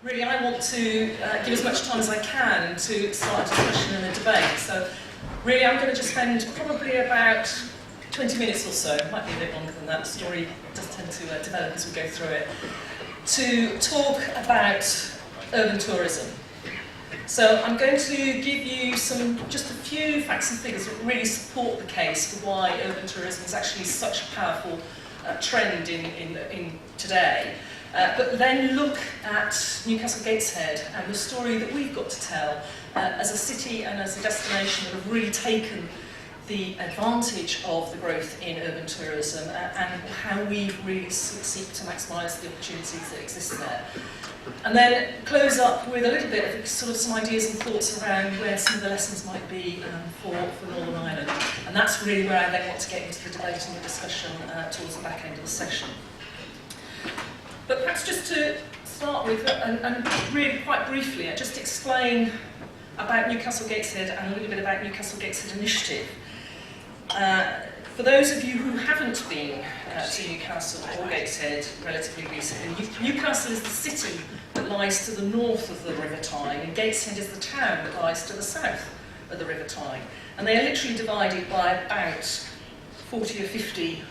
Really, I want to give as much time as I can to start a discussion and a debate. So really, I'm going to just spend probably about 20 minutes or so, it might be a bit longer than that, the story does tend to develop as we go through it, to talk about urban tourism. So I'm going to give you just a few facts and figures that really support the case for why urban tourism is actually such a powerful trend in today. But then look at NewcastleGateshead and the story that we've got to tell as a city and as a destination that have really taken the advantage of the growth in urban tourism and how we really seek to maximise the opportunities that exist there. And then close up with a little bit of sort of some ideas and thoughts around where some of the lessons might be for Northern Ireland. And that's really where I then want to get into the debate and the discussion towards the back end of the session. But perhaps just to start with, and really quite briefly, I just explain about NewcastleGateshead and a little bit about NewcastleGateshead Initiative. For those of you who haven't been to Newcastle or Gateshead relatively recently, Newcastle is the city that lies to the north of the River Tyne, and Gateshead is the town that lies to the south of the River Tyne. And they are literally divided by about 40 or 50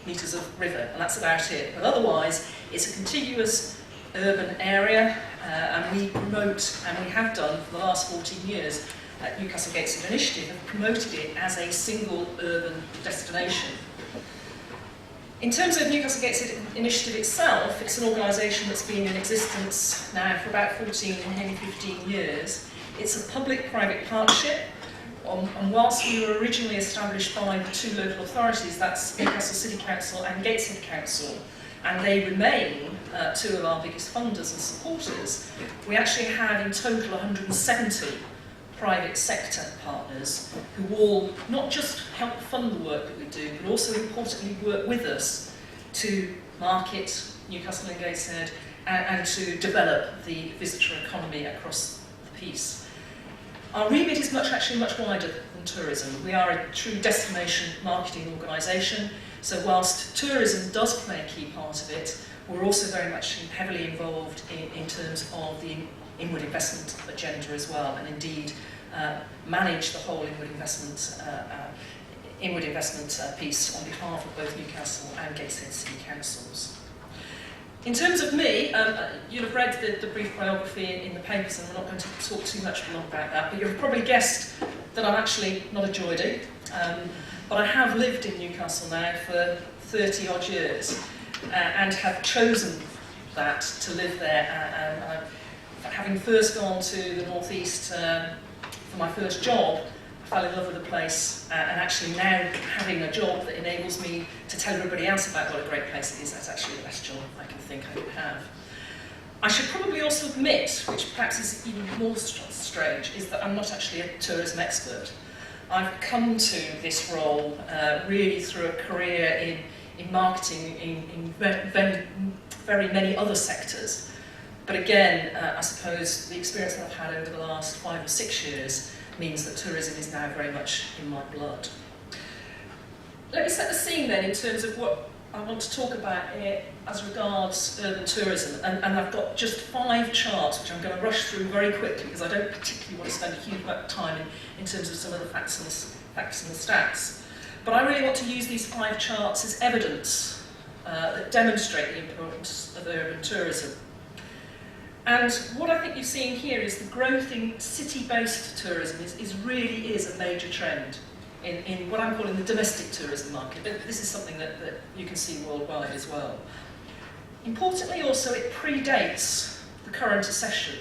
metres of river, and that's about it. But otherwise, it's a contiguous urban area, and we promote, and we have done for the last 14 years, NewcastleGateshead Initiative have promoted it as a single urban destination. In terms of NewcastleGateshead Initiative itself, it's an organisation that's been in existence now for about 14, maybe 15 years. It's a public-private partnership. And whilst we were originally established by the two local authorities, that's Newcastle City Council and Gateshead Council, and they remain two of our biggest funders and supporters, we actually have in total 170 private sector partners who all not just help fund the work that we do, but also importantly work with us to market Newcastle and Gateshead and to develop the visitor economy across the piece. Our remit is actually much wider than tourism. We are a true destination marketing organisation, so whilst tourism does play a key part of it, we're also very much heavily involved in terms of the inward investment agenda as well, and indeed manage the whole inward investment piece on behalf of both Newcastle and Gateshead City Councils. In terms of me, you'll have read the brief biography in the papers, and we're not going to talk too much about that, but you've probably guessed that I'm actually not a Geordie, but I have lived in Newcastle now for 30 odd years and have chosen that to live there. Having first gone to the northeast for my first job, I fell in love with the place, and actually now having a job that enables me to tell everybody else about what a great place it is, that's actually the best job I can think I could have. I should probably also admit, which perhaps is even more strange, is that I'm not actually a tourism expert. I've come to this role really through a career in marketing in very many other sectors. But again, I suppose the experience that I've had over the last 5 or 6 years means that tourism is now very much in my blood. Let me set the scene then in terms of what I want to talk about as regards urban tourism. And I've got just 5 charts which I'm going to rush through very quickly because I don't particularly want to spend a huge amount of time in terms of some of the facts and the stats. But I really want to use these 5 charts as evidence that demonstrate the importance of urban tourism. And what I think you're seeing here is the growth in city-based tourism really is a major trend in what I'm calling the domestic tourism market, but this is something that you can see worldwide as well. Importantly also, it predates the current recession.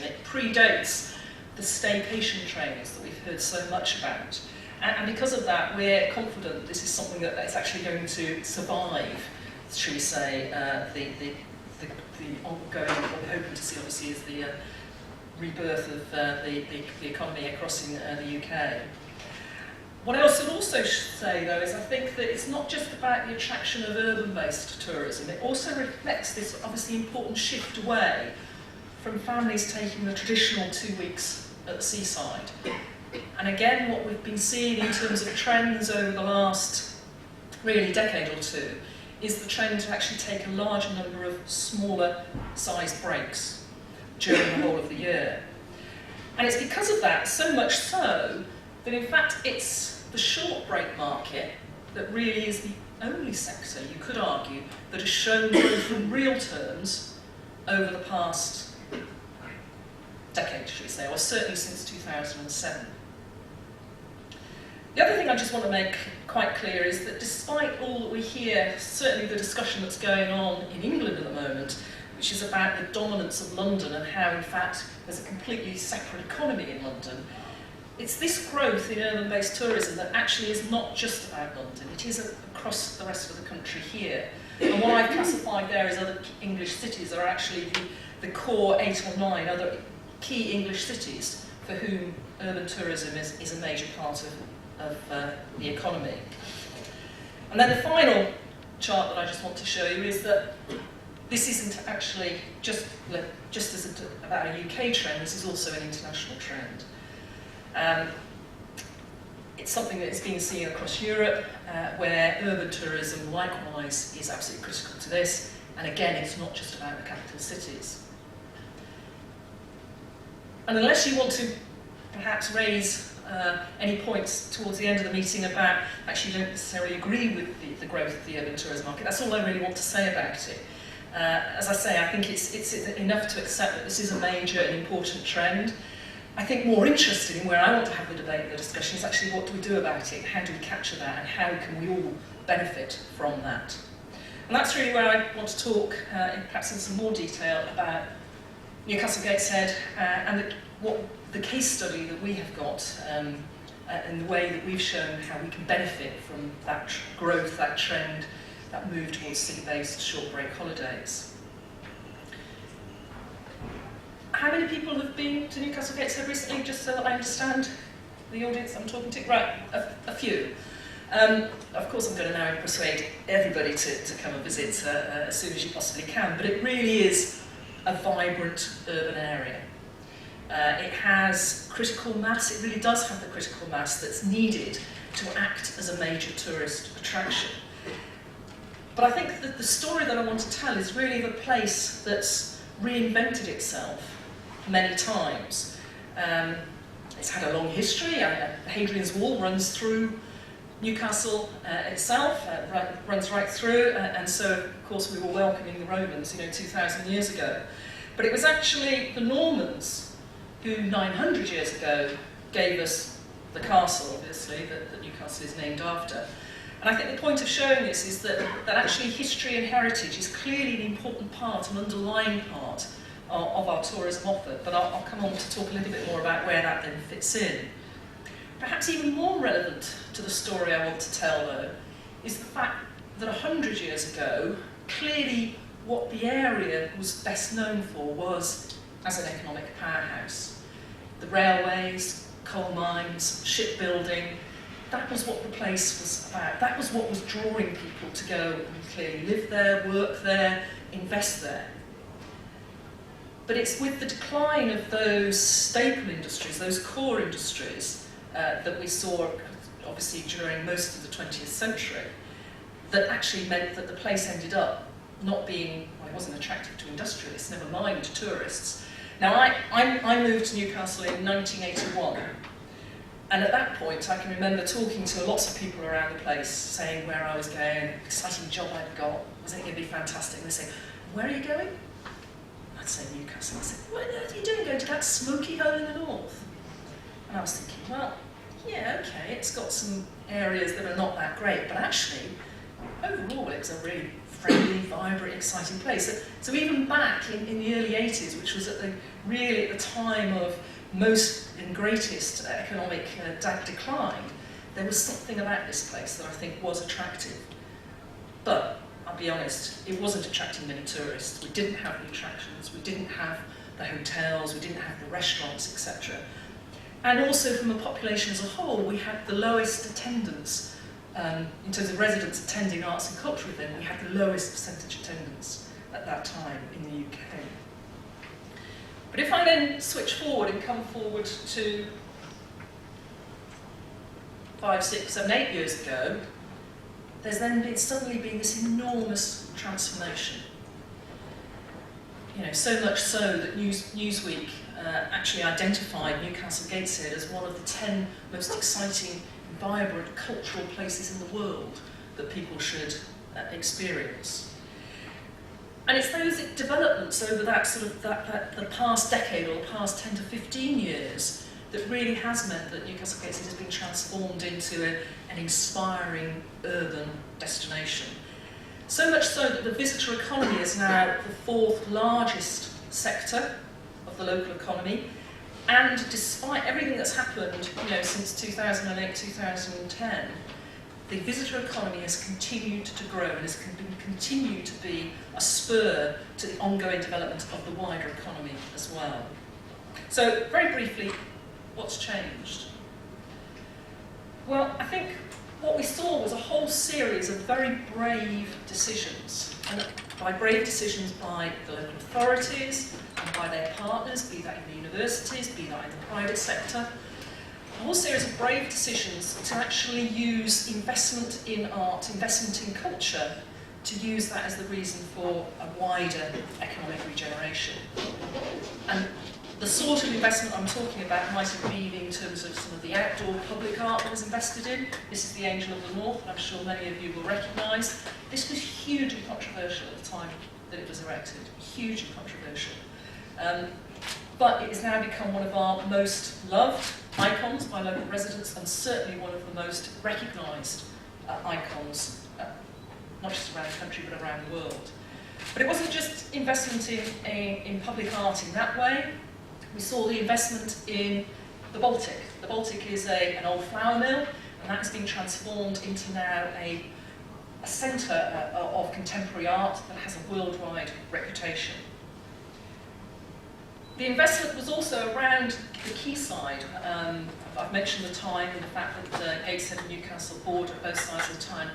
It predates the staycation trends that we've heard so much about. And because of that, we're confident this is something that's actually going to survive, shall we say, the ongoing, what we're hoping to see obviously is the rebirth of the economy across in the UK. What I should also say though is I think that it's not just about the attraction of urban-based tourism, it also reflects this obviously important shift away from families taking the traditional 2 weeks at the seaside. And again, what we've been seeing in terms of trends over the last really decade or two is the trend to actually take a large number of smaller sized breaks during the whole of the year. And it's because of that, so much so, that in fact it's the short break market that really is the only sector, you could argue, that has shown growth in real terms over the past decade, should we say, or certainly since 2007. The other thing I just want to make quite clear is that despite all that we hear, certainly the discussion that's going on in England at the moment, which is about the dominance of London and how, in fact, there's a completely separate economy in London, it's this growth in urban-based tourism that actually is not just about London, it is across the rest of the country here. And what I've classified there as other English cities are actually the core 8 or 9 other key English cities for whom urban tourism is a major part of the economy. And then the final chart that I just want to show you is that this isn't actually just as about a UK trend, this is also an international trend. It's something that is being seen across Europe, where urban tourism likewise is absolutely critical to this, and again it's not just about the capital cities. And unless you want to perhaps raise any points towards the end of the meeting about actually you don't necessarily agree with the growth of the urban tourism market, that's all I really want to say about it. As I say, I think it's enough to accept that this is a major and important trend. I think more interested in where I want to have the debate and the discussion is actually what do we do about it, how do we capture that, and how can we all benefit from that. And that's really where I want to talk, perhaps in some more detail, about NewcastleGateshead and what the case study that we have got and the way that we've shown how we can benefit from that growth, that trend, that move towards city-based short break holidays. How many people have been to NewcastleGateshead recently, just so that I understand the audience I'm talking to? Right, a few. Of course I'm going to now persuade everybody to come and visit as soon as you possibly can, but it really is a vibrant urban area. It has critical mass, it really does have the critical mass that's needed to act as a major tourist attraction. But I think that the story that I want to tell is really of a place that's reinvented itself many times. It's had a long history. Hadrian's Wall runs through Newcastle itself, runs right through, and so of course we were welcoming the Romans, 2,000 years ago. But it was actually the Normans who 900 years ago gave us the castle, obviously, that Newcastle is named after. And I think the point of showing this is that actually history and heritage is clearly an important part, an underlying part of our tourism offer, but I'll come on to talk a little bit more about where that then fits in. Perhaps even more relevant to the story I want to tell, though, is the fact that 100 years ago, clearly what the area was best known for was as an economic powerhouse. The railways, coal mines, shipbuilding, that was what the place was about. That was what was drawing people to go and clearly live there, work there, invest there. But it's with the decline of those staple industries, those core industries, that we saw obviously during most of the 20th century, that actually meant that the place ended up not being, well, it wasn't attractive to industrialists, never mind to tourists. Now, I moved to Newcastle in 1981, and at that point I can remember talking to lots of people around the place, saying where I was going, exciting job I'd got, wasn't it going to be fantastic? And they say, where are you going? I'd say Newcastle. I said, what on earth are you doing, going to that smoky hole in the north? And I was thinking, well, yeah, okay, it's got some areas that are not that great, but actually, overall, it was a really friendly, vibrant, exciting place. So even back in the early 80s, which was really at the time of most and greatest economic decline, there was something about this place that I think was attractive. But I'll be honest, it wasn't attracting many tourists. We didn't have the attractions, we didn't have the hotels, we didn't have the restaurants, etc. And also from a population as a whole, we had the lowest attendance in terms of residents attending arts and culture events. We had the lowest percentage attendance at that time in the UK. But if I then switch forward and come forward to 5, 6, 7, 8 years ago, there's then suddenly been this enormous transformation. You know, so much so that Newsweek actually identified NewcastleGateshead as one of the 10 most exciting, vibrant cultural places in the world that people should experience. And it's those developments over that sort of the past decade or the past 10 to 15 years that really has meant that NewcastleGateshead has been transformed into an inspiring urban destination. So much so that the visitor economy is now the 4th largest sector of the local economy, and despite everything that's happened, you know, since 2008, 2010, the visitor economy has continued to grow and has continued to be a spur to the ongoing development of the wider economy as well. So, very briefly, what's changed? Well, I think what we saw was a whole series of very brave decisions, and by brave decisions by the local authorities and by their partners, be that in the universities, be that in the private sector, a whole series of brave decisions to actually use investment in art, investment in culture, to use that as the reason for a wider economic regeneration. And the sort of investment I'm talking about might have been in terms of some of the outdoor public art that was invested in. This is the Angel of the North, I'm sure many of you will recognise. This was hugely controversial at the time that it was erected, hugely controversial. But it has now become one of our most loved icons by local residents, and certainly one of the most recognised icons, not just around the country but around the world. But it wasn't just investment in public art in that way. We saw the investment in the Baltic. The Baltic is an old flour mill, and that has been transformed into now a centre of contemporary art that has a worldwide reputation. The investment was also around the quayside. I've mentioned the Tyne and the fact that Gateshead and Newcastle border both sides of the Tyne,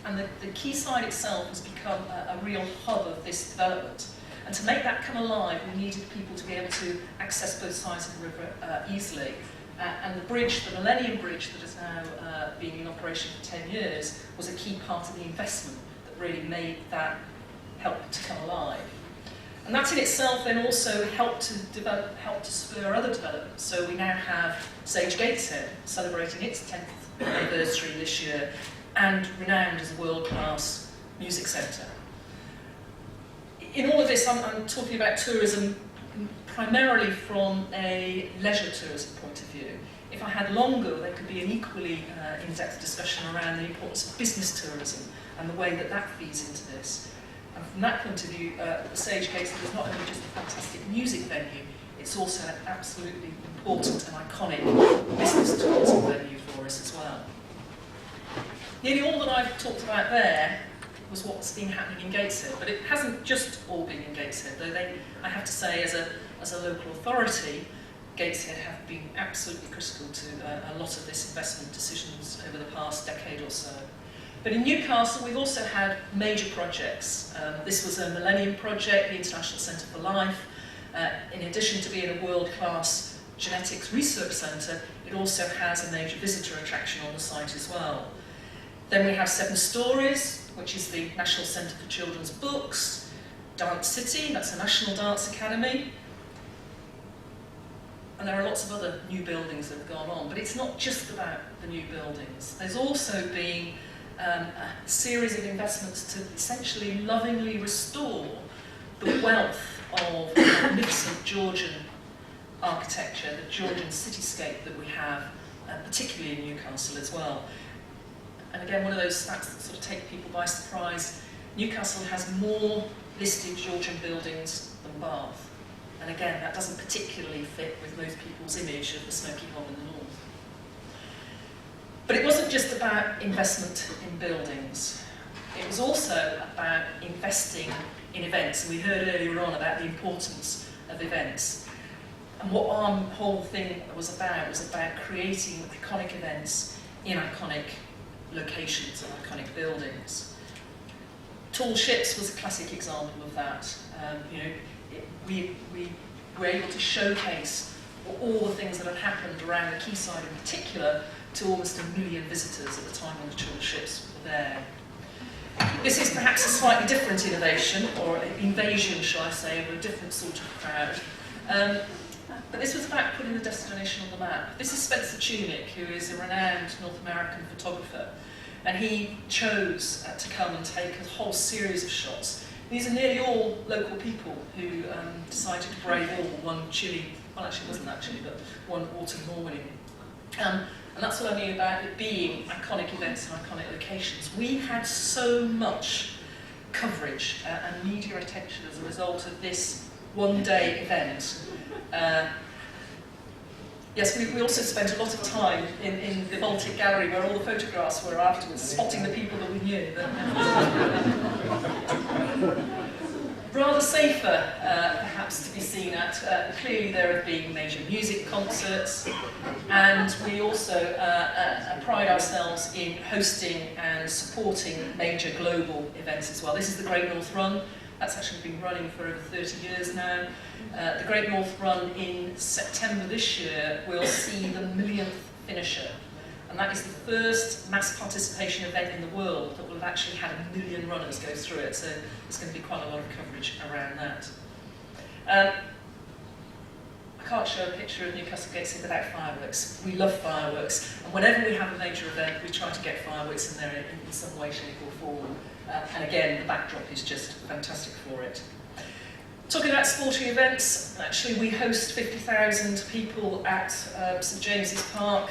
and the quayside itself has become a real hub of this development. And to make that come alive, we needed people to be able to access both sides of the river easily. And the bridge, the Millennium Bridge, that has now been in operation for 10 years, was a key part of the investment that really made that help to come alive. And that in itself then also helped to spur other developments. So we now have Sage Gateshead celebrating its 10th anniversary this year, and renowned as a world-class music centre. In all of this, I'm talking about tourism primarily from a leisure tourism point of view. If I had longer, there could be an equally in-depth discussion around the importance of business tourism and the way that that feeds into this. And from that point of view, the Sage Gateshead is not only just a fantastic music venue, it's also an absolutely important and iconic business tourism venue for us as well. Nearly all that I've talked about there was what's been happening in Gateshead, but it hasn't just all been in Gateshead, though I have to say, as a local authority, Gateshead have been absolutely critical to a lot of this investment decisions over the past decade or so. But in Newcastle, we've also had major projects. This was a Millennium Project, the International Centre for Life. In addition to being a world-class genetics research centre, it also has a major visitor attraction on the site as well. Then we have 7 Stories, which is the National Centre for Children's Books. Dance City, that's a National Dance Academy. And there are lots of other new buildings that have gone on, but it's not just about the new buildings. There's also been a series of investments to essentially lovingly restore the wealth of magnificent Georgian architecture, the Georgian cityscape that we have, particularly in Newcastle as well. And again, one of those stats that sort of take people by surprise, Newcastle has more listed Georgian buildings than Bath. And again, that doesn't particularly fit with most people's image of the smoky hole in the north. But it wasn't just about investment in buildings. It was also about investing in events. And we heard earlier on about the importance of events. And what our whole thing was about creating iconic events in iconic locations and iconic buildings. Tall Ships was a classic example of that. We were able to showcase all the things that had happened around the quayside in particular to almost 1 million visitors at the time when the tall ships were there. This is perhaps a slightly different innovation, or invasion, shall I say, of a different sort of crowd. But this was about putting the destination on the map. This is Spencer Tunick, who is a renowned North American photographer, and he chose to come and take a whole series of shots. These are nearly all local people who decided to brave all one chilly, well actually it wasn't that chilly, but one autumn morning. And that's what I mean about it being iconic events and iconic locations. We had so much coverage and media attention as a result of this one-day event. Yes, we also spent a lot of time in the Baltic Gallery where all the photographs were afterwards, spotting the people that we knew. Rather safer, perhaps, to be seen at. Clearly there have been major music concerts, and we also pride ourselves in hosting and supporting major global events as well. This is the Great North Run. That's actually been running for over 30 years now. The Great North Run in September this year will see the 1,000,000th finisher. And that is the first mass participation event in the world that will have actually had 1,000,000 runners go through it. So there's going to be quite a lot of coverage around that. I can't show a picture of NewcastleGateshead without fireworks. We love fireworks. And whenever we have a major event, we try to get fireworks in there in some way, shape or form. And again, the backdrop is just fantastic for it. Talking about sporting events, actually we host 50,000 people at St James's Park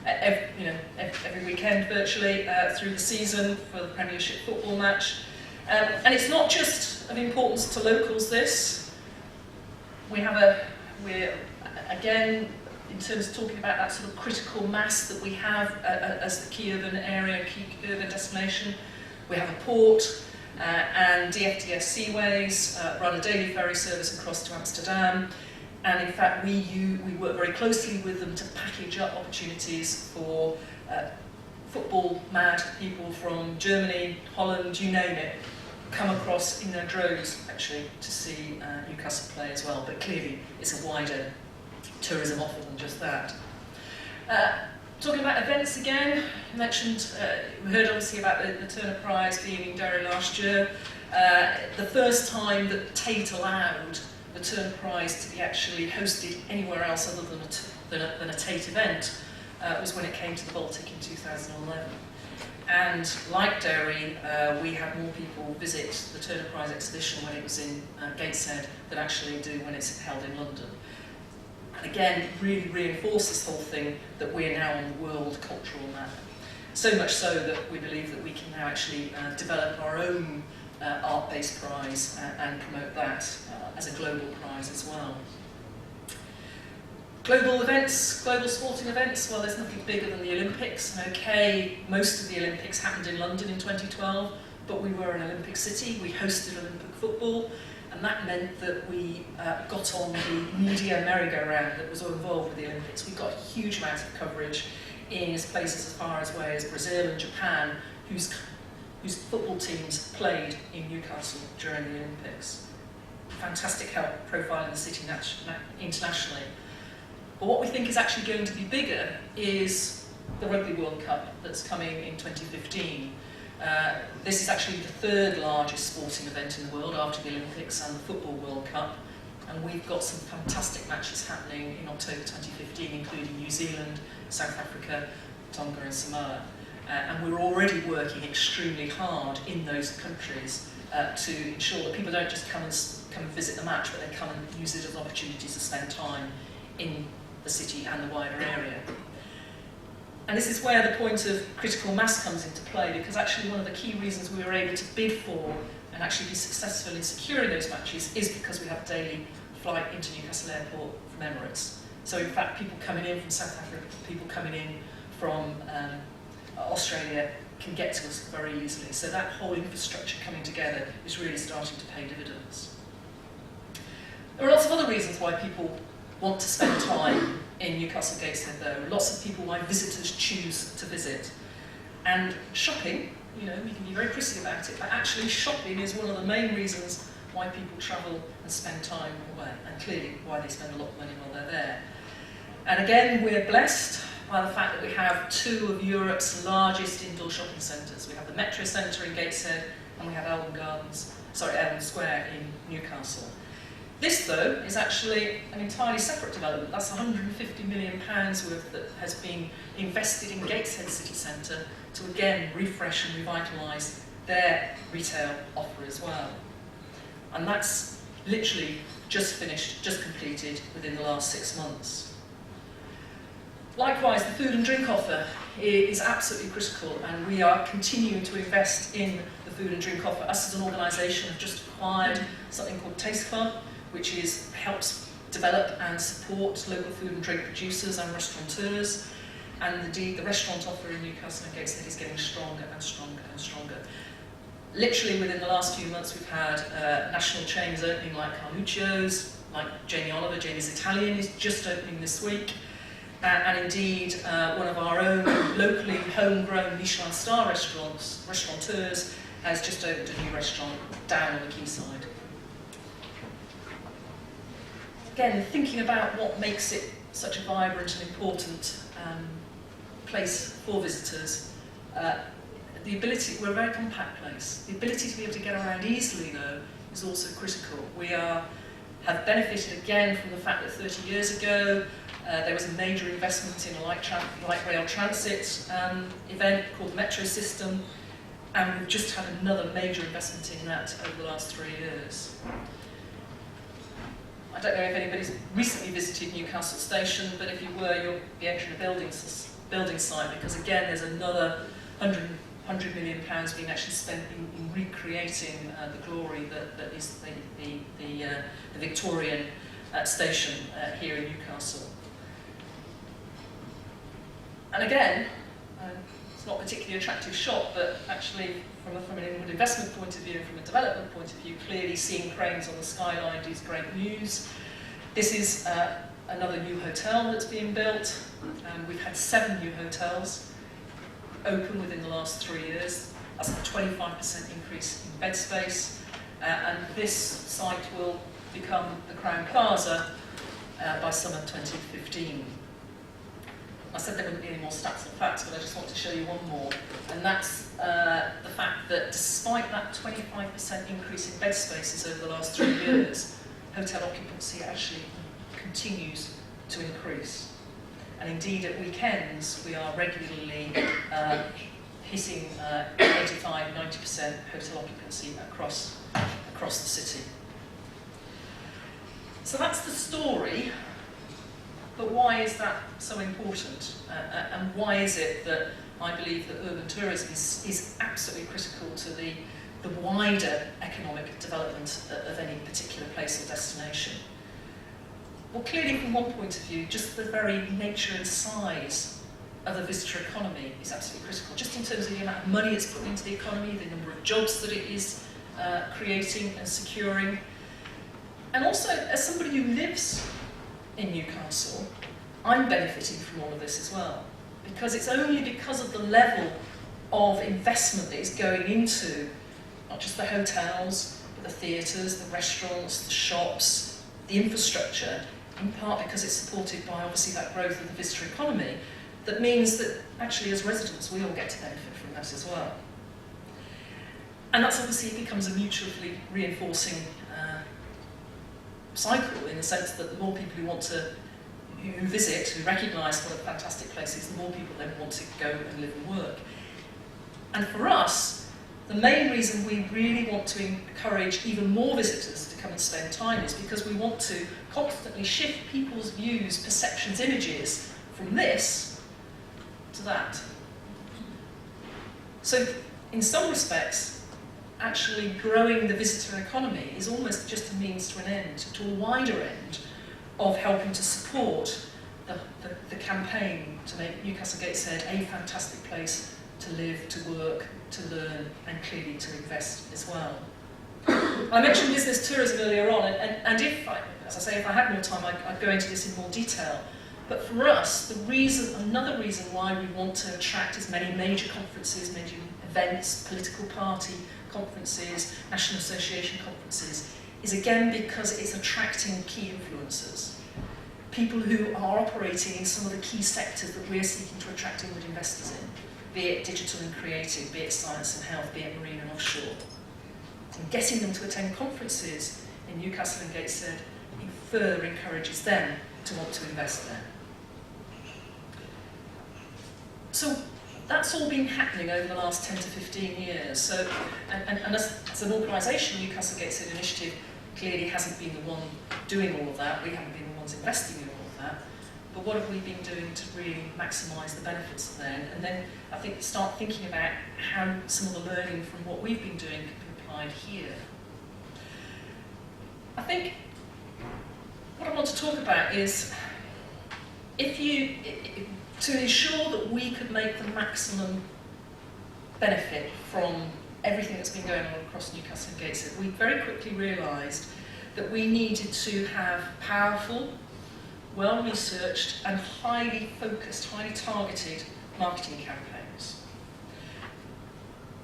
every weekend virtually through the season for the Premiership football match. And it's not just of importance to locals this. We're again, in terms of talking about that sort of critical mass that we have as the key urban area, key urban destination, we have a port, and DFDS Seaways run a daily ferry service across to Amsterdam, and in fact we work very closely with them to package up opportunities for football mad people from Germany, Holland, you name it, come across in their droves actually to see Newcastle play as well, but clearly it's a wider tourism offer than just that. Talking about events again, you mentioned, we heard obviously about the Turner Prize being in Derry last year. The first time that Tate allowed the Turner Prize to be actually hosted anywhere else other than a Tate event was when it came to the Baltic in 2011. And like Derry, we had more people visit the Turner Prize exhibition when it was in Gateshead than actually do when it's held in London. And again, really reinforces this whole thing that we're now on the world cultural map. So much so that we believe that we can now actually develop our own art-based prize and promote that as a global prize as well. Global events, global sporting events, well there's nothing bigger than the Olympics. And okay, most of the Olympics happened in London in 2012, but we were an Olympic city, we hosted Olympic football, and that meant that we got on the media merry-go-round that was involved with the Olympics. We got a huge amount of coverage in places as far away as Brazil and Japan, whose football teams played in Newcastle during the Olympics. Fantastic help profiling the city internationally. But what we think is actually going to be bigger is the Rugby World Cup that's coming in 2015. This is actually the third largest sporting event in the world after the Olympics and the Football World Cup. And we've got some fantastic matches happening in October 2015, including New Zealand, South Africa, Tonga and Samoa. And we're already working extremely hard in those countries to ensure that people don't just come and visit the match, but they come and use it as opportunities to spend time in the city and the wider area. And this is where the point of critical mass comes into play, because actually one of the key reasons we were able to bid for and actually be successful in securing those matches is because we have a daily flight into Newcastle Airport from Emirates. So in fact, people coming in from South Africa, people coming in from Australia can get to us very easily. So that whole infrastructure coming together is really starting to pay dividends. There are lots of other reasons why people want to spend time in NewcastleGateshead though. Lots of people, why visitors choose to visit. And shopping, you know, we can be very prissy about it, but actually shopping is one of the main reasons why people travel and spend time away, and clearly why they spend a lot of money while they're there. And again, we're blessed by the fact that we have two of Europe's largest indoor shopping centres. We have the Metro Centre in Gateshead and we have Elm Square in Newcastle. This, though, is actually an entirely separate development. That's £150 million worth that has been invested in Gateshead City Centre to again refresh and revitalise their retail offer as well. And that's literally just finished, just completed within the last 6 months. Likewise, the food and drink offer is absolutely critical, and we are continuing to invest in the food and drink offer. Us as an organisation have just acquired something called Taste Club, which helps develop and support local food and drink producers and restaurateurs. And indeed, the restaurant offer in Newcastle and Gateshead is getting stronger and stronger and stronger. Literally within the last few months, we've had national chains opening like Carluccio's, like Jamie Oliver, Jamie's Italian is just opening this week. And indeed, one of our own locally homegrown Michelin star restaurateurs has just opened a new restaurant down on the quayside. Again, thinking about what makes it such a vibrant and important place for visitors, the ability, we're a very compact place. The ability to be able to get around easily, though, is also critical. We have benefited again from the fact that 30 years ago there was a major investment in a light rail transit event called the Metro System, and we've just had another major investment in that over the last 3 years. I don't know if anybody's recently visited Newcastle Station, but if you were, you'll be entering a building site, because again there's another £100 million being actually spent in recreating the glory that is the Victorian station here in Newcastle. And again, it's not a particularly attractive shot, but actually from an inward investment point of view and from a development point of view, clearly seeing cranes on the skyline is great news. This is another new hotel that's being built. We've had 7 new hotels open within the last 3 years. That's a 25% increase in bed space. And this site will become the Crown Plaza by summer 2015. I said there wouldn't be any more stats and facts, but I just want to show you one more. And that's the fact that despite that 25% increase in bed spaces over the last 3 years, hotel occupancy actually continues to increase. And indeed, at weekends, we are regularly hitting 85–90% hotel occupancy across the city. So that's the story. But why is that so important? And why is it that I believe that urban tourism is absolutely critical to the wider economic development of any particular place or destination? Well, clearly from one point of view, just the very nature and size of the visitor economy is absolutely critical, just in terms of the amount of money it's putting into the economy, the number of jobs that it is creating and securing. And also, as somebody who lives in Newcastle, I'm benefiting from all of this as well, because it's only because of the level of investment that is going into not just the hotels, but the theatres, the restaurants, the shops, the infrastructure, in part because it's supported by obviously that growth of the visitor economy, that means that actually as residents we all get to benefit from that as well. And that's obviously, it becomes a mutually reinforcing cycle, in the sense that the more people who visit, who recognise what a fantastic place is, the more people then want to go and live and work. And for us, the main reason we really want to encourage even more visitors to come and spend time is because we want to constantly shift people's views, perceptions, images from this to that. So in some respects, actually growing the visitor economy is almost just a means to an end, to a wider end of helping to support the campaign to make Newcastle Gateshead a fantastic place to live, to work, to learn, and clearly to invest as well. I mentioned business tourism earlier on, and if I had more time, I'd go into this in more detail. But for us, another reason why we want to attract as many major conferences, major events, political party conferences, National Association conferences, is again because it's attracting key influencers. People who are operating in some of the key sectors that we're seeking to attract inward investors in, be it digital and creative, be it science and health, be it marine and offshore. And getting them to attend conferences in Newcastle and Gateshead further encourages them to want to invest there. So that's all been happening over the last 10 to 15 years. So, and as an organisation, Newcastle Gateshead Initiative clearly hasn't been the one doing all of that. We haven't been the ones investing in all of that. But what have we been doing to really maximise the benefits of that? And then I think start thinking about how some of the learning from what we've been doing can be applied here. I think what I want to talk about is to ensure that we could make the maximum benefit from everything that's been going on across Newcastle and Gateshead, we very quickly realised that we needed to have powerful, well-researched and highly focused, highly targeted marketing campaigns.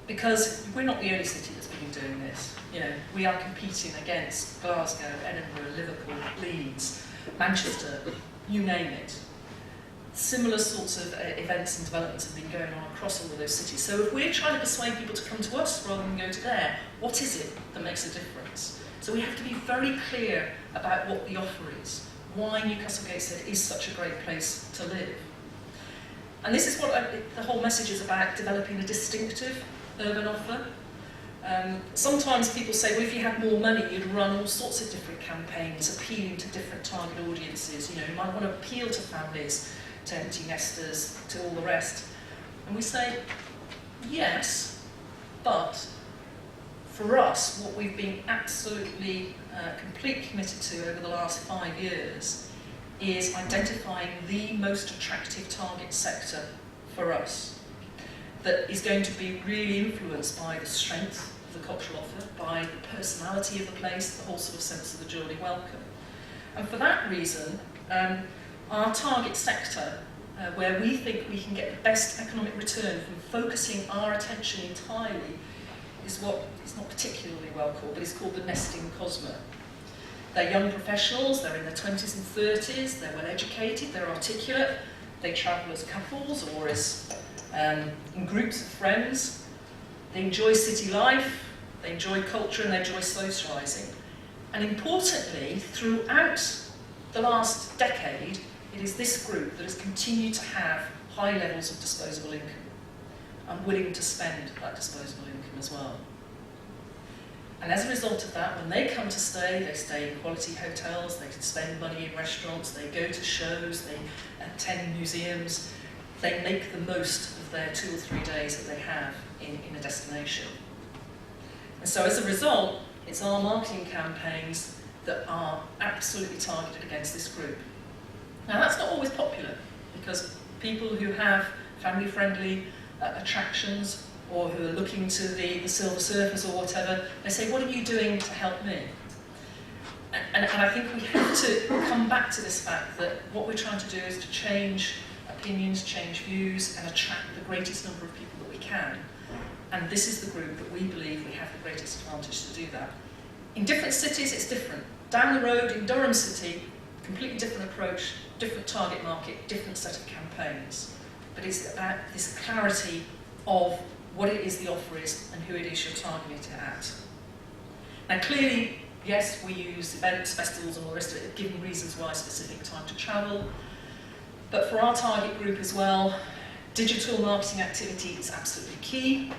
Because we're not the only city that's been doing this. You know, we are competing against Glasgow, Edinburgh, Liverpool, Leeds, Manchester, you name it. Similar sorts of events and developments have been going on across all of those cities. So if we're trying to persuade people to come to us rather than go to there, what is it that makes a difference? So we have to be very clear about what the offer is, why Newcastle Gateshead is such a great place to live. And this is what the whole message is about, developing a distinctive urban offer. Sometimes people say, well, if you had more money, you'd run all sorts of different campaigns, appealing to different target audiences. You know, you might want to appeal to families, to empty nesters, to all the rest. And we say, yes, but for us, what we've been absolutely completely committed to over the last 5 years is identifying the most attractive target sector for us that is going to be really influenced by the strength of the cultural offer, by the personality of the place, the whole sort of sense of the jolly welcome. And for that reason, our target sector, where we think we can get the best economic return from focusing our attention entirely, is what is not particularly well called, but it's called the nesting cosmo. They're young professionals, they're in their 20s and 30s, they're well educated, they're articulate, they travel as couples or as in groups of friends, they enjoy city life, they enjoy culture and they enjoy socialising. And importantly, throughout the last decade, it is this group that has continued to have high levels of disposable income and willing to spend that disposable income as well. And as a result of that, when they come to stay, they stay in quality hotels, they can spend money in restaurants, they go to shows, they attend museums, they make the most of their 2 or 3 days that they have in a destination. And so as a result, it's our marketing campaigns that are absolutely targeted against this group. Now that's not always popular, because people who have family-friendly attractions or who are looking to the silver surfers or whatever, they say, what are you doing to help me? And I think we have to come back to this fact that what we're trying to do is to change opinions, change views, and attract the greatest number of people that we can. And this is the group that we believe we have the greatest advantage to do that. In different cities, it's different. Down the road in Durham City, completely different approach, different target market, different set of campaigns. But it's about this clarity of what it is the offer is and who it is you're targeting it at. Now clearly, yes, we use events, festivals and all the rest of it, given reasons why, specific time to travel. But for our target group as well, digital marketing activity is absolutely key.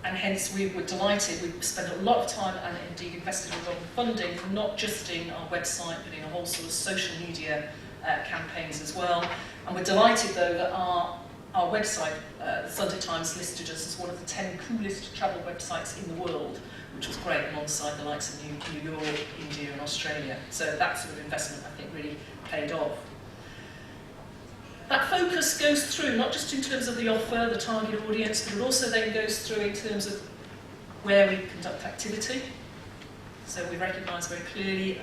And hence we were delighted, we've spent a lot of time and indeed invested a lot of funding, not just in our website, but in a whole sort of social media campaigns as well. And we're delighted though that our website, the Sunday Times listed us as one of the 10 coolest travel websites in the world, which was great alongside the likes of New York, India and Australia. So that sort of investment I think really paid off. That focus goes through, not just in terms of the offer, the target audience, but it also then goes through in terms of where we conduct activity. So we recognise very clearly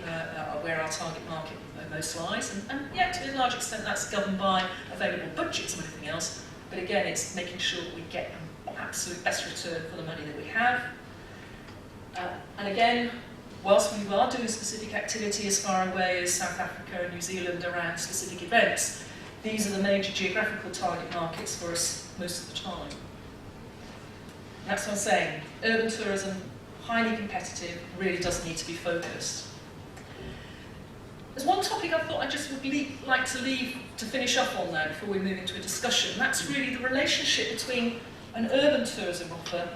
where our target market most lies, and yeah, to a large extent that's governed by available budgets and everything else, but again it's making sure that we get an absolute best return for the money that we have. And again, whilst we are doing specific activity as far away as South Africa and New Zealand around specific events, these are the major geographical target markets for us most of the time. And that's what I'm saying. Urban tourism, highly competitive, really does need to be focused. There's one topic I thought I just would like to leave to finish up on now before we move into a discussion, and that's really the relationship between an urban tourism offer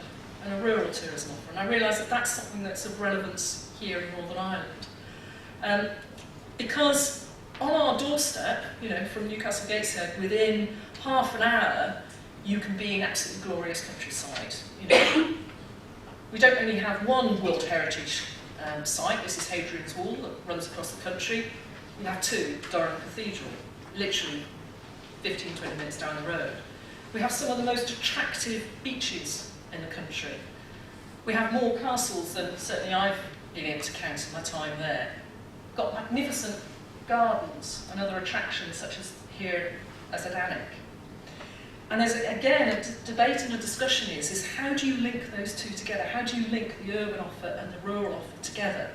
and a rural tourism offer. And I realise that that's something that's of relevance here in Northern Ireland. Because on our doorstep, you know, from Newcastle-Gateshead, within half an hour, you can be in absolutely glorious countryside. You know, we don't only have one World Heritage site, this is Hadrian's Wall that runs across the country. We have two, Durham Cathedral, literally 15-20 minutes down the road. We have some of the most attractive beaches in the country. We have more castles than certainly I've been able to count in my time there. We've got magnificent gardens and other attractions such as here as at Alnwick. And there's, again, a debate and a discussion is how do you link those two together? How do you link the urban offer and the rural offer together?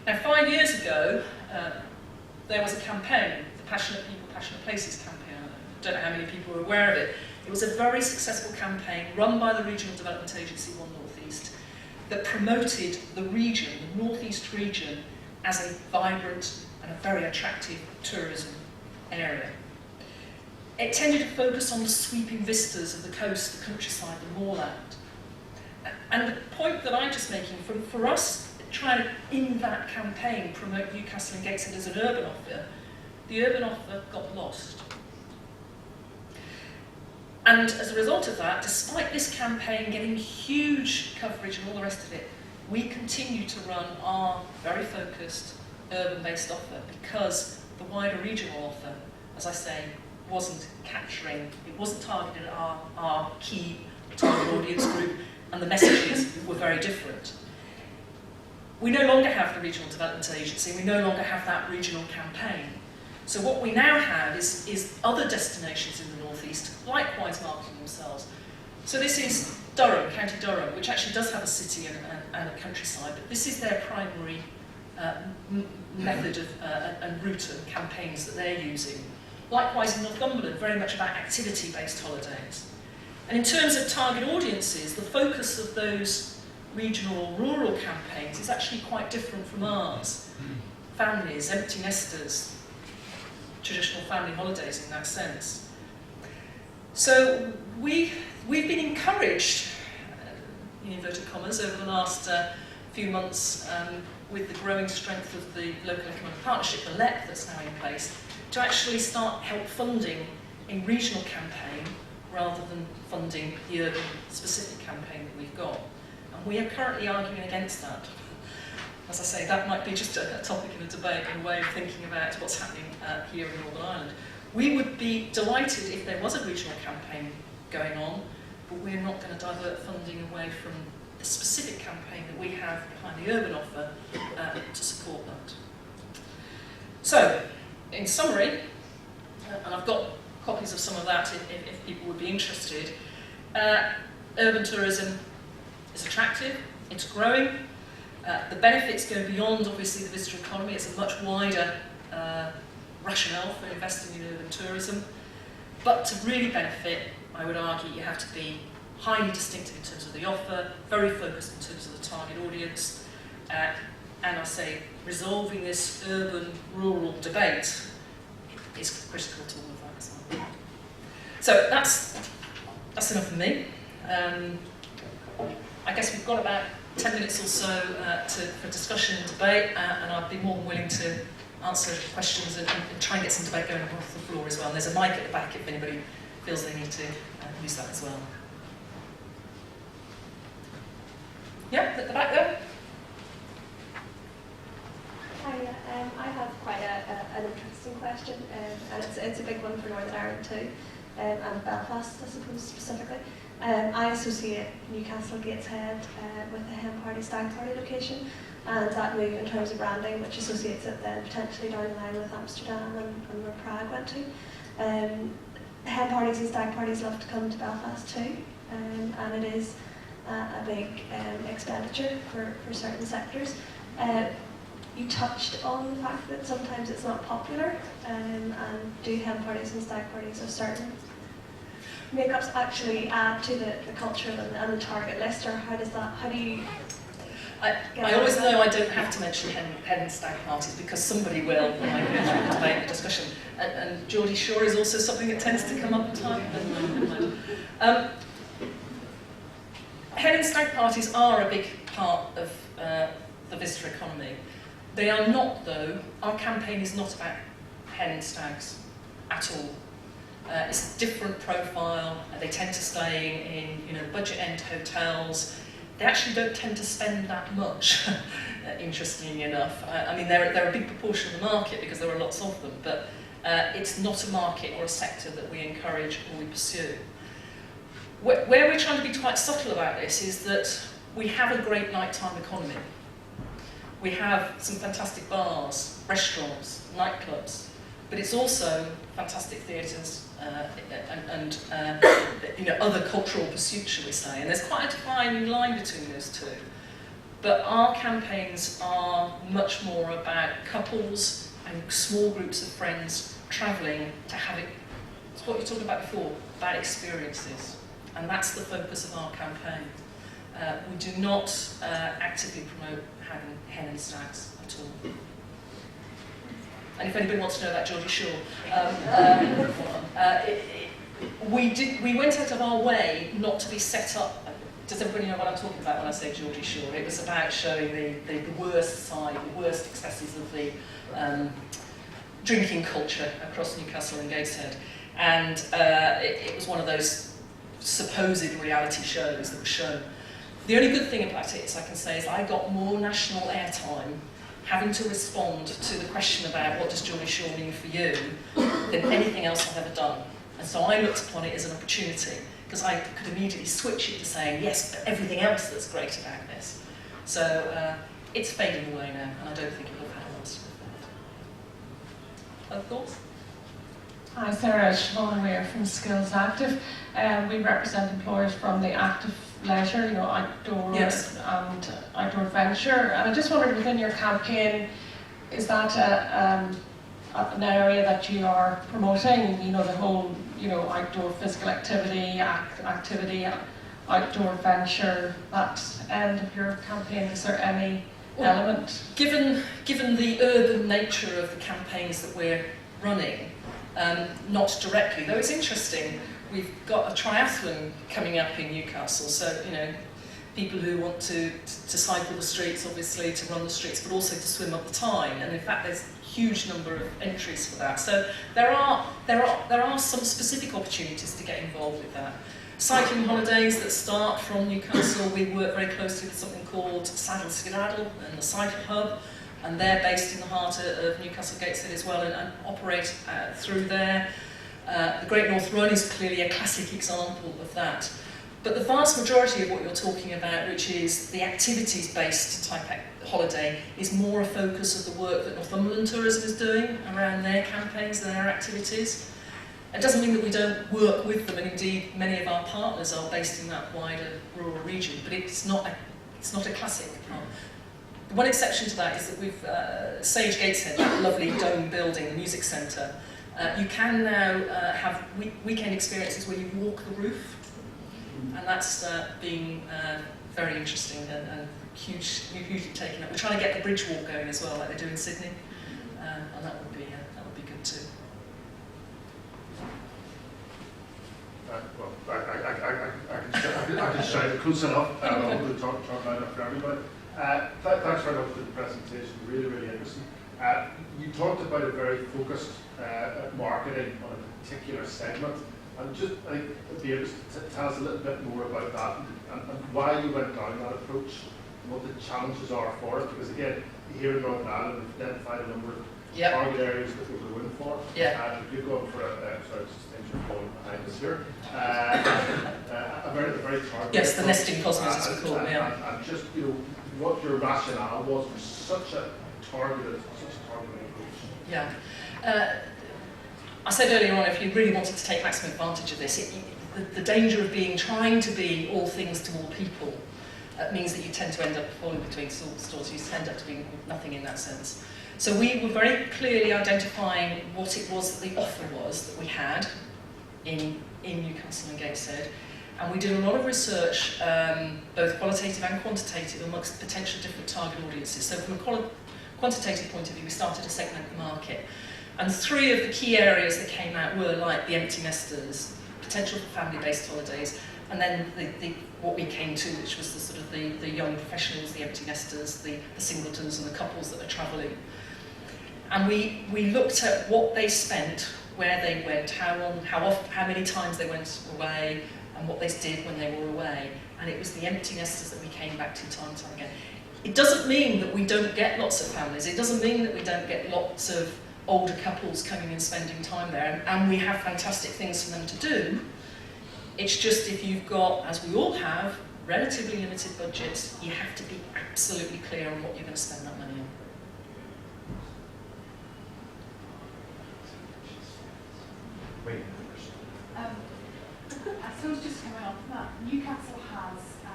Now, 5 years ago, there was a campaign, the Passionate People, Passionate Places campaign. I don't know how many people are aware of it. It was a very successful campaign run by the Regional Development Agency One North East that promoted the region, the North East region, as a vibrant and a very attractive tourism area. It tended to focus on the sweeping vistas of the coast, the countryside, the moorland. And the point that I'm just making, for us, trying to, in that campaign, promote Newcastle and Gateshead as an urban offer, the urban offer got lost. And as a result of that, despite this campaign getting huge coverage and all the rest of it, we continue to run our very focused urban-based offer because the wider regional offer, as I say, wasn't capturing, it wasn't targeted at our key target audience group, and the messages were very different. We no longer have the Regional Development Agency, we no longer have that regional campaign. So what we now have is other destinations in the North East, likewise marketing themselves. So this is Durham, County Durham, which actually does have a city and a countryside, but this is their primary method of, and route and campaigns that they're using. Likewise in Northumberland, very much about activity-based holidays. And in terms of target audiences, the focus of those regional or rural campaigns is actually quite different from ours. Families, empty nesters, traditional family holidays in that sense. So we've been encouraged, in inverted commas, over the last few months with the growing strength of the local economic partnership, the LEP that's now in place, to actually start help funding a regional campaign rather than funding the urban specific campaign that we've got. And we are currently arguing against that. As I say, that might be just a topic in a debate and a way of thinking about what's happening here in Northern Ireland. We would be delighted if there was a regional campaign going on, but we're not going to divert funding away from the specific campaign that we have behind the urban offer to support that. So, in summary, and I've got copies of some of that if people would be interested, urban tourism is attractive, it's growing, the benefits go beyond obviously the visitor economy, it's a much wider rationale for investing in urban tourism, but to really benefit, I would argue you have to be highly distinctive in terms of the offer, very focused in terms of the target audience, and I say resolving this urban-rural debate is critical to all of that as well. So that's enough from me. I guess we've got about 10 minutes or so for discussion and debate, and I'd be more than willing to answer questions and try and get some debate going off the floor as well. And there's a mic at the back if anybody feels they need to use that as well. Yeah, at the back there. Hi, I have quite an interesting question, and it's a big one for Northern Ireland too, and Belfast, I suppose, specifically. I associate Newcastle-Gateshead with the hen party, stag party location, and that move in terms of branding, which associates it then potentially down the line with Amsterdam and where Prague went to. Hen parties and stag parties love to come to Belfast too, and it is a big expenditure for certain sectors. You touched on the fact that sometimes it's not popular, and do hen parties and stag parties of certain makeups actually add to the culture and the target list, or how do you I always know I don't have to mention hen and stag parties because somebody will when I go through the debate, the discussion. And Geordie Shore is also something that tends to come up time. Hen and stag parties are a big part of the visitor economy. They are not, though, our campaign is not about hen and stags at all. It's a different profile. They tend to stay in budget end hotels. They actually don't tend to spend that much, interestingly enough. I mean, they're a big proportion of the market because there are lots of them, but it's not a market or a sector that we encourage or we pursue. Where we're trying to be quite subtle about this is that we have a great nighttime economy. We have some fantastic bars, restaurants, nightclubs, but it's also fantastic theatres and other cultural pursuits, shall we say. And there's quite a defining line between those two. But our campaigns are much more about couples and small groups of friends travelling to have it. It's what you talked about before, about experiences. And that's the focus of our campaign. We do not actively promote hen and stags at all. And if anybody wants to know about Geordie Shore, we went out of our way not to be set up. Does everybody know what I'm talking about when I say Geordie Shore? It was about showing the worst side, the worst excesses of the drinking culture across Newcastle and Gateshead. And it was one of those supposed reality shows that was shown. The only good thing about it, as I can say, is I got more national airtime having to respond to the question about what does Geordie Shore mean for you than anything else I've ever done. And so I looked upon it as an opportunity, because I could immediately switch it to saying, yes, but everything else that's great about this. So it's fading away now, and I don't think it will have had a lasting effect. Other thoughts? Hi, Sarah. Siobhan Weir from Skills Active. We represent employers from the active leisure, outdoor yes. and outdoor venture. And I just wondered, within your campaign, is that an area that you are promoting? The whole, outdoor physical activity, outdoor venture. That end of your campaign, is there any element? Given the urban nature of the campaigns that we're running, not directly, though it's interesting. We've got a triathlon coming up in Newcastle, so people who want to cycle the streets, obviously, to run the streets, but also to swim up the Tyne. And in fact, there's a huge number of entries for that. So there are some specific opportunities to get involved with that. Cycling holidays that start from Newcastle, we work very closely with something called Saddle Skedaddle and the Cycle Hub, and they're based in the heart of Newcastle Gateshead as well, and operate through there. The Great North Run is clearly a classic example of that. But the vast majority of what you're talking about, which is the activities-based type holiday, is more a focus of the work that Northumberland Tourism is doing around their campaigns and their activities. It doesn't mean that we don't work with them, and indeed many of our partners are based in that wider rural region, but it's not a classic part. The one exception to that is that we've Sage Gateshead, that lovely dome building, the music centre. You can now have weekend experiences where you walk the roof, and that's been very interesting and hugely taken up. We're trying to get the bridge walk going as well, like they do in Sydney, and that would be good too. Well, I can shout it close enough. I will talk loud enough for everybody. Thanks very much for the presentation. Really interesting. You talked about a very focused marketing on a particular segment, and just be able to tell us a little bit more about that and why you went down that approach, and what the challenges are for it. Because again, here in Northern Ireland, we've identified a number of target areas that we're going for. If you're going for sorry, things are falling behind us here. A very targeted. Yes, the nesting cosmos, as we call them. And just what your rationale was for such a targeted approach. Yeah. I said earlier on, if you really wanted to take maximum advantage of this, the danger of trying to be all things to all people means that you tend to end up falling between stores. You end up to be nothing in that sense. So we were very clearly identifying what it was that the offer was that we had in Newcastle and Gateshead, And we did a lot of research, both qualitative and quantitative, amongst potential different target audiences. So from a quantitative point of view, we started to segment the market. And 3 of the key areas that came out were like the empty nesters, potential for family-based holidays, and then what we came to, which was the sort of the young professionals, the empty nesters, the singletons and the couples that are travelling. And we looked at what they spent, where they went, how many times they went away, and what they did when they were away. And it was the empty nesters that we came back to time and time again. It doesn't mean that we don't get lots of families. It doesn't mean that we don't get lots of older couples coming and spending time there. And we have fantastic things for them to do. It's just if you've got, as we all have, relatively limited budgets, you have to be absolutely clear on what you're going to spend that money on. I suppose just coming on from that, Newcastle has a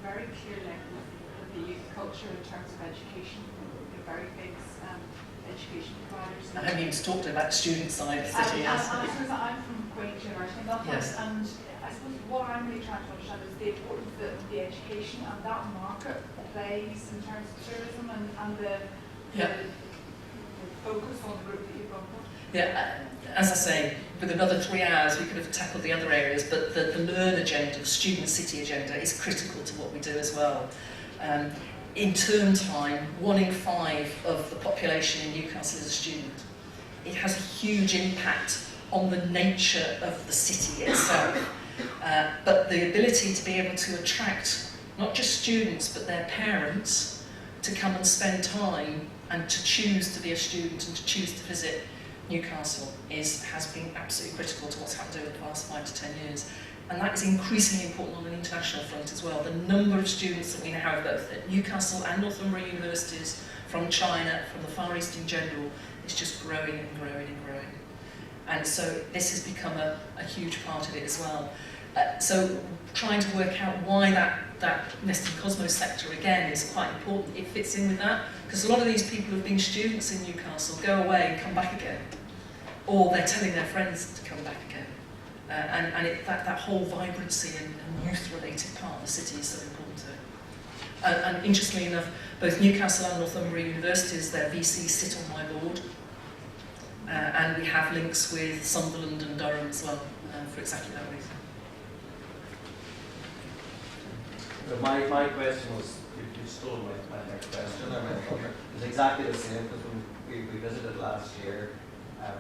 very clear link with the youth culture in terms of education. They're very big education providers. I haven't even talked about the student side of the city. I suppose I'm from Queen's University in Belfast, Yes. and I suppose what I'm really trying to understand is the importance that the education and that market plays in terms of tourism and the focus on the group that you've gone for. Yeah, as I say, with another 3 hours we could have tackled the other areas, but the learn agenda, the student city agenda, is critical to what we do as well. In term time, 1 in 5 of the population in Newcastle is a student. It has a huge impact on the nature of the city itself, but the ability to be able to attract not just students but their parents to come and spend time and to choose to be a student and to choose to visit Newcastle has been absolutely critical to what's happened over the past 5 to 10 years. And that is increasingly important on an international front as well. The number of students that we now have both at Newcastle and Northumbria universities, from China, from the Far East in general, is just growing and growing and growing. And so this has become a huge part of it as well. So trying to work out why that Nest and Cosmos sector again is quite important. It fits in with that, because a lot of these people who've been students in Newcastle go away and come back again, or they're telling their friends to come back again. That whole vibrancy and youth-related part of the city is so important to it. And interestingly enough, both Newcastle and Northumbria universities, their VCs sit on my board, and we have links with Sunderland and Durham as well, for exactly that reason. My question was, you stole my next question. It's exactly the same, because when we visited last year,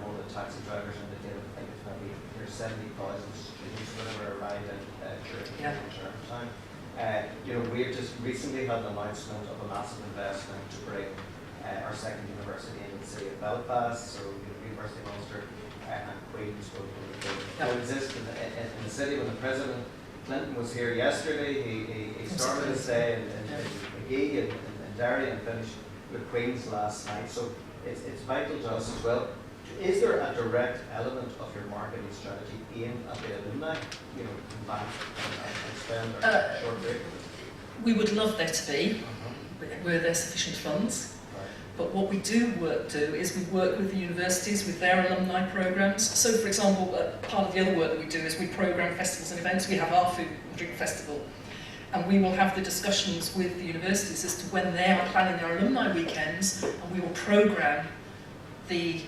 one of the taxi drivers indicated, I think it's maybe there's 70,000 students whenever arrive during term time. We've just recently had an announcement of a massive investment to bring our second university into the city of Belfast, so University of Ulster and Queen's will coexist in the city. When the President Clinton was here yesterday, he started his day in McGee and Derry and finished with Queen's last night. So it's vital to us as well. Is there a direct element of your marketing strategy aimed at the alumni, come back and spend a short break? We would love there to be, were there sufficient funds. But what we do is we work with the universities, with their alumni programs. So, for example, part of the other work that we do is we program festivals and events. We have our food and drink festival, and we will have the discussions with the universities as to when they are planning their alumni weekends, and we will program the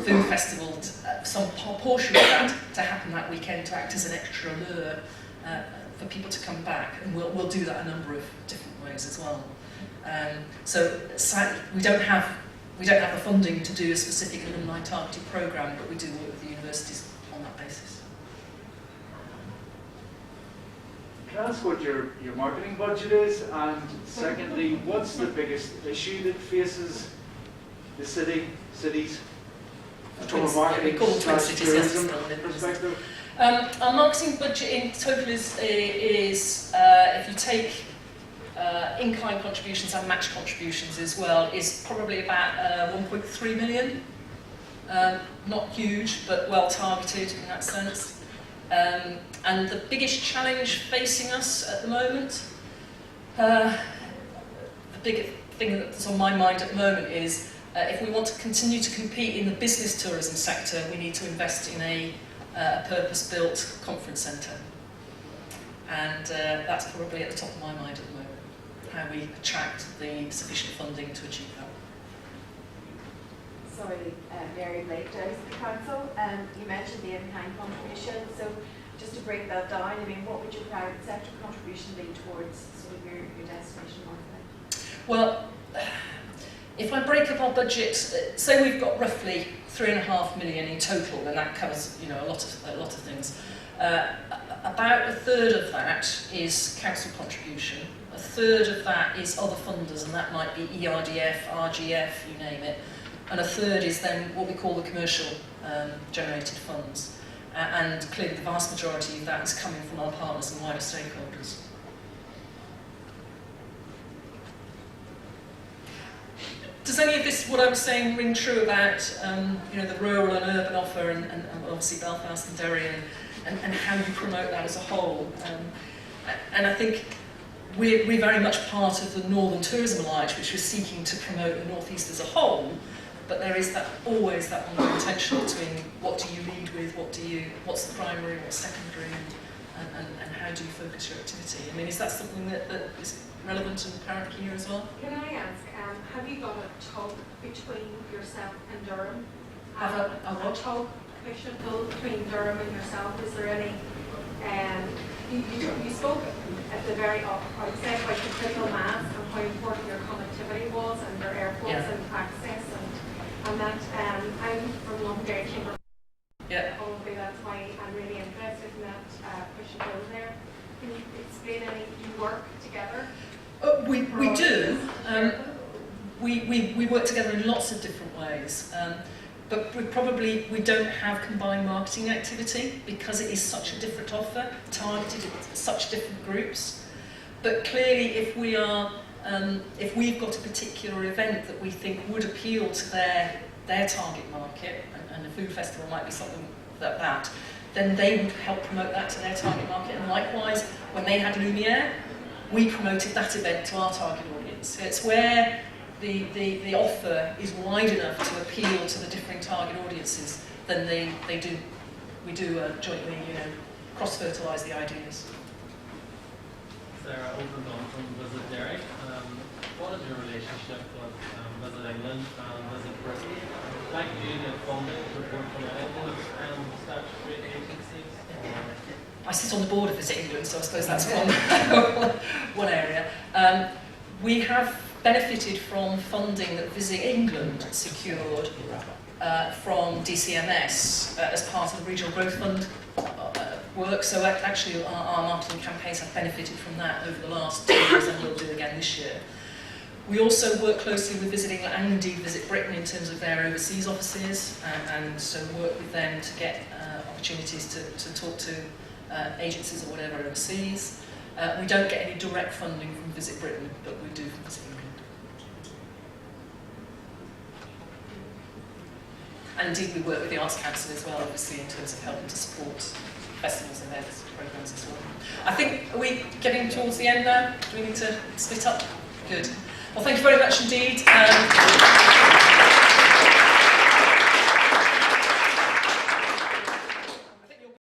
food festival, some portion of that, to happen that weekend to act as an extra lure for people to come back. And we'll do that a number of different ways as well. So sadly, we don't have the funding to do a specific alumni targeted programme, but we do work with the universities on that basis. Can I ask what your marketing budget is, and secondly, what's the biggest issue that faces the cities from a marketing tourism perspective? Our marketing budget in total is if you take in-kind contributions and match contributions as well, is probably about 1.3 million. Not huge, but well targeted in that sense. And the biggest challenge facing us at the moment, the big thing that's on my mind at the moment is if we want to continue to compete in the business tourism sector, we need to invest in a purpose-built conference centre. And that's probably at the top of my mind at the moment, how we attract the sufficient funding to achieve that. Sorry, Mary Blake, Dows of the Council. You mentioned the in-kind contribution, so just to break that down, I mean, what would your private sector contribution be towards sort of your destination marketing? Well, if I break up our budget, say we've got roughly 3.5 million in total, and that covers, you know, a lot of things. About a third of that is council contribution. A third of that is other funders, and that might be ERDF, RGF, you name it. And a third is then what we call the commercial generated funds. And clearly the vast majority of that is coming from our partners and wider stakeholders. Does any of this, what I was saying, ring true about you know, the rural and urban offer, and obviously Belfast and Derry, and how you promote that as a whole? And I think we're very much part of the Northern Tourism Alliance, which was seeking to promote the North East as a whole. But there is always that ongoing tension between what do you lead with, what's the primary, what's secondary, and how do you focus your activity? I mean, is that something that is relevant and apparent here as well? Can I ask, have you got a tug between yourself and Durham? A tug, push and pull between Durham and yourself? Is there any? You spoke at the very outset about the critical mass and how important your connectivity was, and your airports and access, and that. I'm from Londonderry Chamber. Yeah. Probably that's why I'm really interested in that push and pull there. Can you explain any? You work together? We do. We work together in lots of different ways. But we don't have combined marketing activity because it is such a different offer, targeted at such different groups. But clearly, if we've got a particular event that we think would appeal to their target market, and the food festival might be something like that, then they would help promote that to their target market. And likewise, when they had Lumiere, we promoted that event to our target audience. So it's where the offer is wide enough to appeal to the differing target audiences, then we do jointly, you know, cross-fertilise the ideas. Sarah, over from Visit Derry. What is your relationship with Visit England and Visit Britain? Like you get funding report from any of those statutory agencies? I sit on the board of Visit England, so I suppose that's one area. We have benefited from funding that Visit England secured from DCMS as part of the Regional Growth Fund work. So actually our marketing campaigns have benefited from that over the last 2 years, and will do again this year. We also work closely with Visit England and indeed Visit Britain in terms of their overseas offices, and so work with them to get opportunities to talk to agencies or whatever overseas. We don't get any direct funding from Visit Britain, but we do from Visit England. And indeed we work with the Arts Council as well, obviously, in terms of helping to support festivals, events, programmes as well. I think, are we getting towards the end now? Do we need to split up? Good. Well, thank you very much indeed.